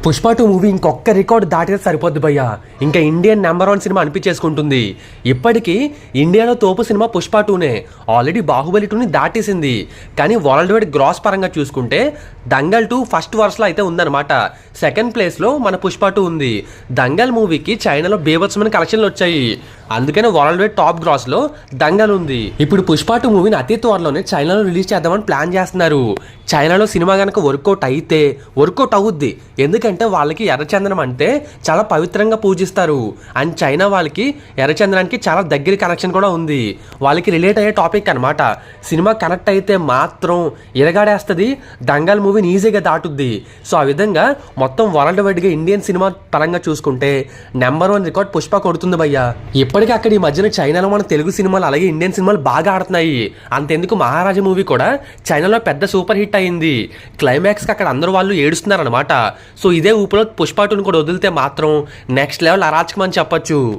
Pushpa 2 movie ఇంకొక record దాటితే సరిపోద్ది భయ్య. ఇంకా ఇండియన్ నెంబర్ 1 సినిమా అనిపించేసుకుంటుంది. ఇప్పటికీ ఇండియాలో తోపు సినిమా పుష్ప 2నే. ఆల్రెడీ బాహుబలి 2ని దాటేసింది. కానీ వరల్డ్ వైడ్ గ్రాస్ పరంగా చూసుకుంటే దంగల్ 2 ఫస్ట్ వరుసలో అయితే ఉందన్నమాట. సెకండ్ ప్లేస్లో మన పుష్ప 2 ఉంది. దంగల్ మూవీకి చైనాలో బీభత్సమైన కలెక్షన్లు వచ్చాయి. అందుకనే వరల్డ్ వైడ్ టాప్ గ్రాస్లో దంగల్ ఉంది. ఇప్పుడు పుష్ప 2 మూవీని అతి త్వరలోనే చైనాలో రిలీజ్ చేద్దామని ప్లాన్ చేస్తున్నారు. చైనాలో సినిమా కనుక వర్కౌట్ అయితే వర్కౌట్ అవుద్ది. ఎందుకంటే వాళ్ళకి ఎర్రచందనం అంటే చాలా పవిత్రంగా పూజిస్తారు. అండ్ చైనా వాళ్ళకి ఎర్రచందనానికి చాలా దగ్గర కనెక్షన్ కూడా ఉంది. వాళ్ళకి రిలేట్ అయ్యే టాపిక్ అనమాట. సినిమా కనెక్ట్ అయితే మాత్రం ఇరగాడేస్తుంది. దంగల్ మూవీని ఈజీగా దాటుద్ది. సో ఆ విధంగా మొత్తం వరల్డ్ వైడ్గా ఇండియన్ సినిమా పరంగా చూసుకుంటే నెంబర్ 1 రికార్డ్ పుష్ప కొడుతుంది భయ్య. ఇప్పటికీ అక్కడ ఈ మధ్యన చైనాలో మన తెలుగు సినిమాలు అలాగే ఇండియన్ సినిమాలు బాగా ఆడుతున్నాయి. అంతెందుకు మహారాజా మూవీ కూడా చైనాలో పెద్ద సూపర్ హిట్ అయింది. క్లైమాక్స్కి అక్కడ అందరూ వాళ్ళు ఏడుస్తున్నారు అనమాట. సో ఇదే ఊపిలో పుష్ప 2ని కూడా వదిలితే మాత్రం నెక్స్ట్ లెవెల్ అరాచకం అని చెప్పొచ్చు.